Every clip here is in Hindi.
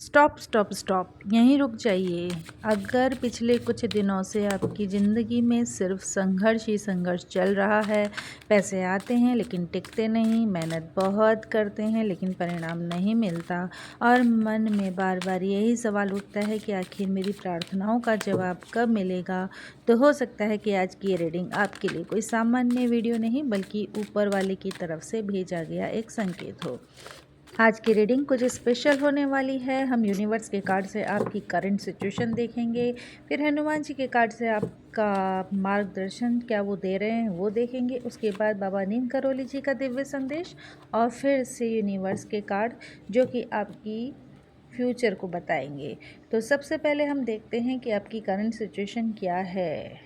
स्टॉप स्टॉप स्टॉप, यहीं रुक जाइए। अगर पिछले कुछ दिनों से आपकी ज़िंदगी में सिर्फ संघर्ष ही संघर्ष चल रहा है, पैसे आते हैं लेकिन टिकते नहीं, मेहनत बहुत करते हैं लेकिन परिणाम नहीं मिलता और मन में बार बार यही सवाल उठता है कि आखिर मेरी प्रार्थनाओं का जवाब कब मिलेगा, तो हो सकता है कि आज की ये रीडिंग आपके लिए कोई सामान्य वीडियो नहीं बल्कि ऊपर वाले की तरफ से भेजा गया एक संकेत हो। आज की रीडिंग कुछ स्पेशल होने वाली है। हम यूनिवर्स के कार्ड से आपकी करंट सिचुएशन देखेंगे, फिर हनुमान जी के कार्ड से आपका मार्गदर्शन क्या वो दे रहे हैं वो देखेंगे, उसके बाद बाबा नीम करोली जी का दिव्य संदेश और फिर से यूनिवर्स के कार्ड जो कि आपकी फ्यूचर को बताएंगे। तो सबसे पहले हम देखते हैं कि आपकी करंट सिचुएशन क्या है।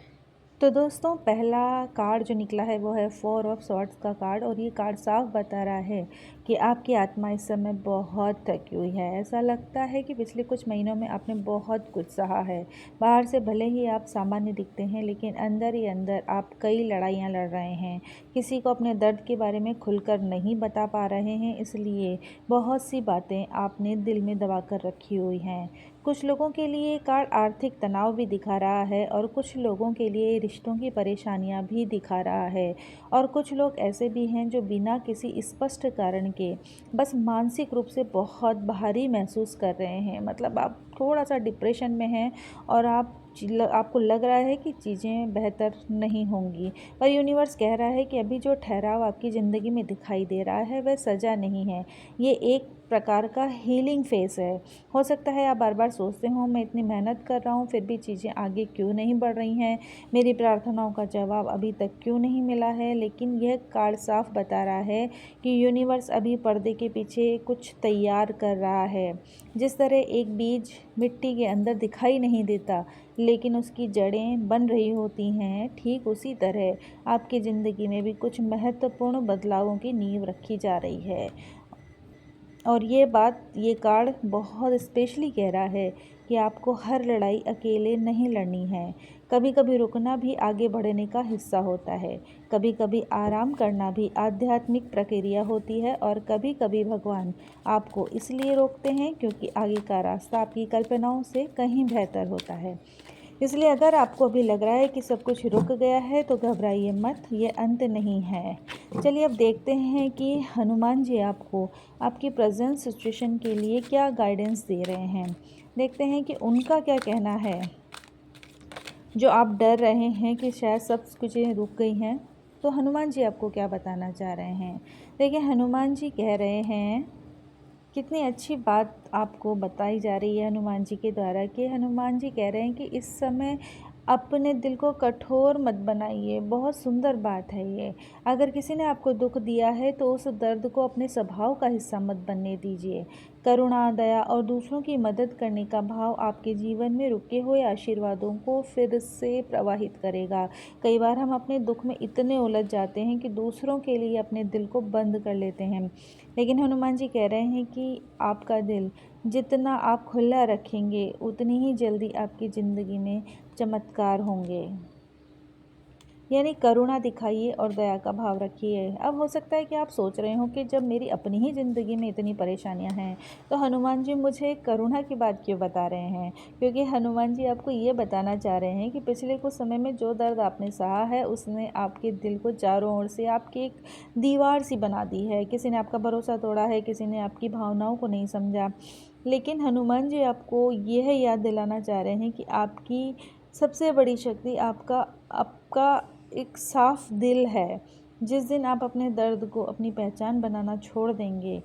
तो दोस्तों, पहला कार्ड जो निकला है वो है 4 ऑफ सॉर्ड्स का कार्ड और ये कार्ड साफ बता रहा है कि आपकी आत्मा इस समय बहुत थकी हुई है। ऐसा लगता है कि पिछले कुछ महीनों में आपने बहुत कुछ सहा है। बाहर से भले ही आप सामान्य दिखते हैं लेकिन अंदर ही अंदर आप कई लड़ाइयाँ लड़ रहे हैं। किसी को अपने दर्द के बारे में खुलकर नहीं बता पा रहे हैं, इसलिए बहुत सी बातें आपने दिल में दबा कर रखी हुई हैं। कुछ लोगों के लिए कार्ड आर्थिक तनाव भी दिखा रहा है और कुछ लोगों के लिए रिश्तों की परेशानियां भी दिखा रहा है और कुछ लोग ऐसे भी हैं जो बिना किसी स्पष्ट कारण के बस मानसिक रूप से बहुत भारी महसूस कर रहे हैं। मतलब आप थोड़ा सा डिप्रेशन में हैं और आपको लग रहा है कि चीज़ें बेहतर नहीं होंगी, पर यूनिवर्स कह रहा है कि अभी जो ठहराव आपकी ज़िंदगी में दिखाई दे रहा है वह सज़ा नहीं है, ये एक प्रकार का हीलिंग फेस है। हो सकता है आप बार बार सोचते हो मैं इतनी मेहनत कर रहा हूँ फिर भी चीज़ें आगे क्यों नहीं बढ़ रही हैं, मेरी प्रार्थनाओं का जवाब अभी तक क्यों नहीं मिला है। लेकिन यह कार्ड साफ बता रहा है कि यूनिवर्स अभी पर्दे के पीछे कुछ तैयार कर रहा है। जिस तरह एक बीज मिट्टी के अंदर दिखाई नहीं देता लेकिन उसकी जड़ें बन रही होती हैं, ठीक उसी तरह आपकी ज़िंदगी में भी कुछ महत्वपूर्ण बदलावों की नींव रखी जा रही है। और ये कार्ड बहुत स्पेशली कह रहा है कि आपको हर लड़ाई अकेले नहीं लड़नी है। कभी कभी रुकना भी आगे बढ़ने का हिस्सा होता है, कभी कभी आराम करना भी आध्यात्मिक प्रक्रिया होती है और कभी कभी भगवान आपको इसलिए रोकते हैं क्योंकि आगे का रास्ता आपकी कल्पनाओं से कहीं बेहतर होता है। इसलिए अगर आपको अभी लग रहा है कि सब कुछ रुक गया है तो घबराइए मत, ये अंत नहीं है। चलिए अब देखते हैं कि हनुमान जी आपको आपकी प्रेजेंट सिचुएशन के लिए क्या गाइडेंस दे रहे हैं। देखते हैं कि उनका क्या कहना है। जो आप डर रहे हैं कि शायद सब चीज़ें रुक गई हैं, तो हनुमान जी आपको क्या बताना चाह रहे हैं। देखिए, हनुमान जी कह रहे हैं, कितनी अच्छी बात आपको बताई जा रही है हनुमान जी के द्वारा कि हनुमान जी कह रहे हैं कि इस समय अपने दिल को कठोर मत बनाइए। बहुत सुंदर बात है ये। अगर किसी ने आपको दुख दिया है तो उस दर्द को अपने स्वभाव का हिस्सा मत बनने दीजिए। करुणा, दया और दूसरों की मदद करने का भाव आपके जीवन में रुके हुए आशीर्वादों को फिर से प्रवाहित करेगा। कई बार हम अपने दुख में इतने उलझ जाते हैं कि दूसरों के लिए अपने दिल को बंद कर लेते हैं, लेकिन हनुमान जी कह रहे हैं कि आपका दिल जितना आप खुला रखेंगे उतनी ही जल्दी आपकी ज़िंदगी में चमत्कार होंगे। यानी करुणा दिखाइए और दया का भाव रखिए। अब हो सकता है कि आप सोच रहे हो कि जब मेरी अपनी ही ज़िंदगी में इतनी परेशानियां हैं तो हनुमान जी मुझे करुणा की बात क्यों बता रहे हैं। क्योंकि हनुमान जी आपको ये बताना चाह रहे हैं कि पिछले कुछ समय में जो दर्द आपने सहा है उसने आपके दिल को चारों ओर से आपकी एक दीवार सी बना दी है। किसी ने आपका भरोसा तोड़ा है, किसी ने आपकी भावनाओं को नहीं समझा। लेकिन हनुमान जी आपको यह याद दिलाना चाह रहे हैं कि आपकी सबसे बड़ी शक्ति आपका आपका एक साफ दिल है। जिस दिन आप अपने दर्द को अपनी पहचान बनाना छोड़ देंगे,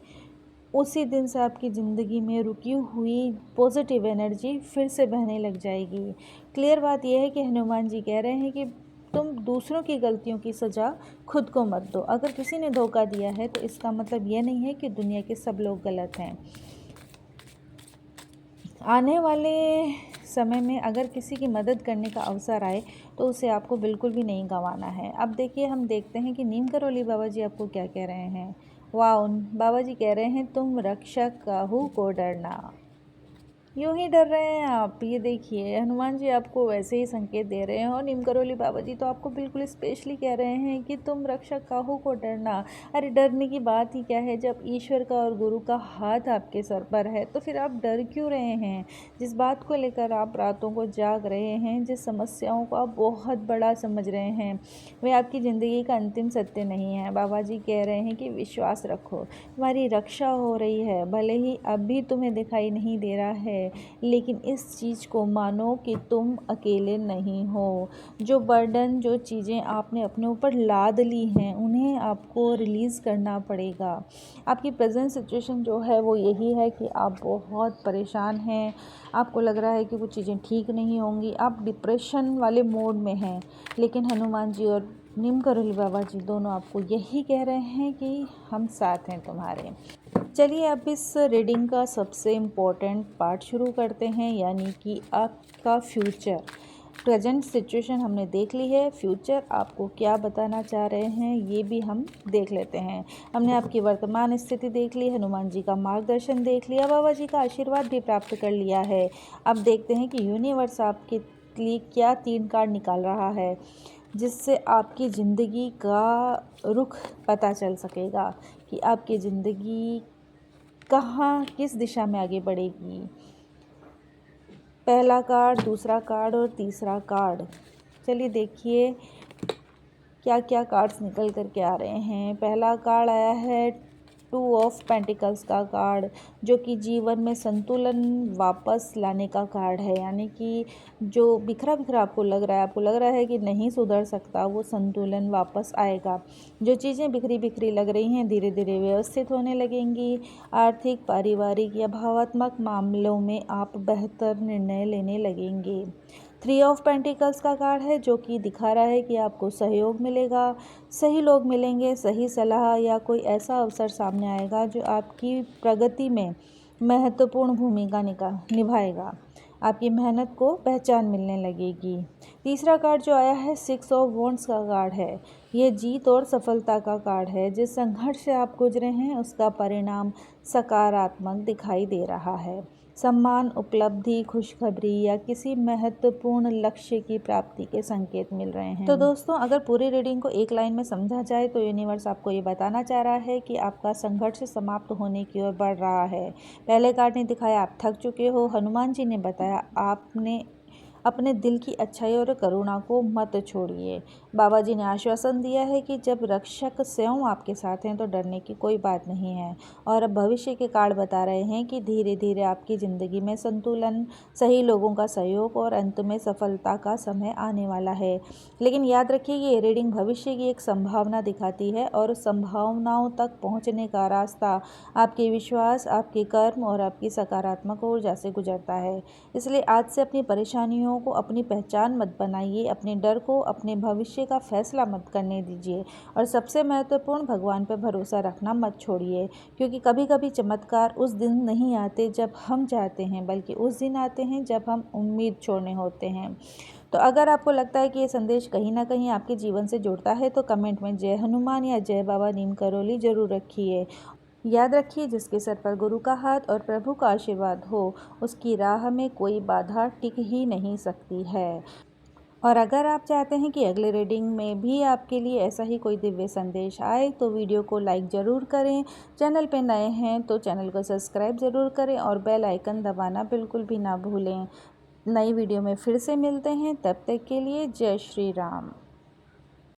उसी दिन से आपकी ज़िंदगी में रुकी हुई पॉजिटिव एनर्जी फिर से बहने लग जाएगी। क्लियर बात यह है कि हनुमान जी कह रहे हैं कि तुम दूसरों की गलतियों की सज़ा खुद को मत दो। अगर किसी ने धोखा दिया है तो इसका मतलब यह नहीं है कि दुनिया के सब लोग गलत हैं। आने वाले समय में अगर किसी की मदद करने का अवसर आए तो उसे आपको बिल्कुल भी नहीं गंवाना है। अब देखिए, हम देखते हैं कि नीम करोली बाबा जी आपको क्या कह रहे हैं। वाह, बाबा जी कह रहे हैं, तुम रक्षक काहू को डरना। यूं ही डर रहे हैं आप। ये देखिए हनुमान जी आपको वैसे ही संकेत दे रहे हैं और नीम करोली बाबा जी तो आपको बिल्कुल स्पेशली कह रहे हैं कि तुम रक्षक काहू को डरना। अरे डरने की बात ही क्या है, जब ईश्वर का और गुरु का हाथ आपके सर पर है तो फिर आप डर क्यों रहे हैं। जिस बात को लेकर आप रातों को जाग रहे हैं, जिस समस्याओं को आप बहुत बड़ा समझ रहे हैं, वे आपकी ज़िंदगी का अंतिम सत्य नहीं है। बाबा जी कह रहे हैं कि विश्वास रखो, तुम्हारी रक्षा हो रही है। भले ही अभी तुम्हें दिखाई नहीं दे रहा है, लेकिन इस चीज़ को मानो कि तुम अकेले नहीं हो। जो बर्डन, जो चीज़ें आपने अपने ऊपर लाद ली हैं, उन्हें आपको रिलीज़ करना पड़ेगा। आपकी प्रेजेंट सिचुएशन जो है वो यही है कि आप बहुत परेशान हैं। आपको लग रहा है कि कुछ चीज़ें ठीक नहीं होंगी, आप डिप्रेशन वाले मोड में हैं। लेकिन हनुमान जी और नीम करोली बाबा जी दोनों आपको यही कह रहे हैं कि हम साथ हैं तुम्हारे। चलिए अब इस रीडिंग का सबसे इम्पोर्टेंट पार्ट शुरू करते हैं, यानी कि आपका फ्यूचर। प्रेजेंट सिचुएशन हमने देख ली है, फ्यूचर आपको क्या बताना चाह रहे हैं ये भी हम देख लेते हैं। हमने आपकी वर्तमान स्थिति देख ली, हनुमान जी का मार्गदर्शन देख लिया, बाबा जी का आशीर्वाद भी प्राप्त कर लिया है। अब देखते हैं कि यूनिवर्स आपके लिए क्या 3 कार्ड निकाल रहा है, जिससे आपकी ज़िंदगी का रुख पता चल सकेगा कि आपकी ज़िंदगी कहाँ, किस दिशा में आगे बढ़ेगी। पहला कार्ड, दूसरा कार्ड और तीसरा कार्ड। चलिए देखिए क्या क्या कार्ड्स निकल कर के आ रहे हैं। पहला कार्ड आया है 2 ऑफ पेंटिकल्स का कार्ड, जो कि जीवन में संतुलन वापस लाने का कार्ड है। यानी कि जो बिखरा बिखरा आपको लग रहा है कि नहीं सुधर सकता, वो संतुलन वापस आएगा। जो चीज़ें बिखरी बिखरी लग रही हैं धीरे धीरे व्यवस्थित होने लगेंगी। आर्थिक, पारिवारिक या भावात्मक मामलों में आप बेहतर निर्णय लेने लगेंगे। 3 ऑफ पेंटिकल्स का कार्ड है, जो कि दिखा रहा है कि आपको सहयोग मिलेगा, सही लोग मिलेंगे, सही सलाह या कोई ऐसा अवसर सामने आएगा जो आपकी प्रगति में महत्वपूर्ण भूमिका निभाएगा। आपकी मेहनत को पहचान मिलने लगेगी। तीसरा कार्ड जो आया है 6 ऑफ वॉन्ड्स का कार्ड है। ये जीत और सफलता का कार्ड है। जिस संघर्ष से आप गुजरे हैं उसका परिणाम सकारात्मक दिखाई दे रहा है। सम्मान, उपलब्धि, खुशखबरी या किसी महत्वपूर्ण लक्ष्य की प्राप्ति के संकेत मिल रहे हैं। तो दोस्तों, अगर पूरी रीडिंग को एक लाइन में समझा जाए तो यूनिवर्स आपको ये बताना चाह रहा है कि आपका संघर्ष समाप्त होने की ओर बढ़ रहा है। पहले कार्ड ने दिखाया आप थक चुके हो, हनुमान जी ने बताया आपने अपने दिल की अच्छाई और करुणा को मत छोड़िए। बाबा जी ने आश्वासन दिया है कि जब रक्षक स्वयं आपके साथ हैं तो डरने की कोई बात नहीं है। और अब भविष्य के कार्ड बता रहे हैं कि धीरे धीरे आपकी ज़िंदगी में संतुलन, सही लोगों का सहयोग और अंत में सफलता का समय आने वाला है। लेकिन याद रखिए ये रीडिंग भविष्य की एक संभावना दिखाती है और संभावनाओं तक पहुँचने का रास्ता आपके विश्वास, आपके कर्म और आपकी सकारात्मक ऊर्जा से गुजरता है। इसलिए आज से अपनी परेशानियों को अपनी पहचान मत बनाइए, अपने डर को अपने भविष्य का फैसला मत करने दीजिए और सबसे महत्वपूर्ण भगवान पर भरोसा रखना मत छोड़िए, क्योंकि कभी कभी चमत्कार उस दिन नहीं आते जब हम चाहते हैं, बल्कि उस दिन आते हैं जब हम उम्मीद छोड़ने होते हैं। तो अगर आपको लगता है कि ये संदेश कहीं ना कहीं आपके जीवन से जुड़ता है तो कमेंट में जय हनुमान या जय बाबा नीम करोली जरूर रखिए। याद रखिए, जिसके सर पर गुरु का हाथ और प्रभु का आशीर्वाद हो, उसकी राह में कोई बाधा टिक ही नहीं सकती है। और अगर आप चाहते हैं कि अगले रीडिंग में भी आपके लिए ऐसा ही कोई दिव्य संदेश आए तो वीडियो को लाइक ज़रूर करें। चैनल पे नए हैं तो चैनल को सब्सक्राइब ज़रूर करें और बेल आइकन दबाना बिल्कुल भी ना भूलें। नई वीडियो में फिर से मिलते हैं, तब तक के लिए जय श्री राम।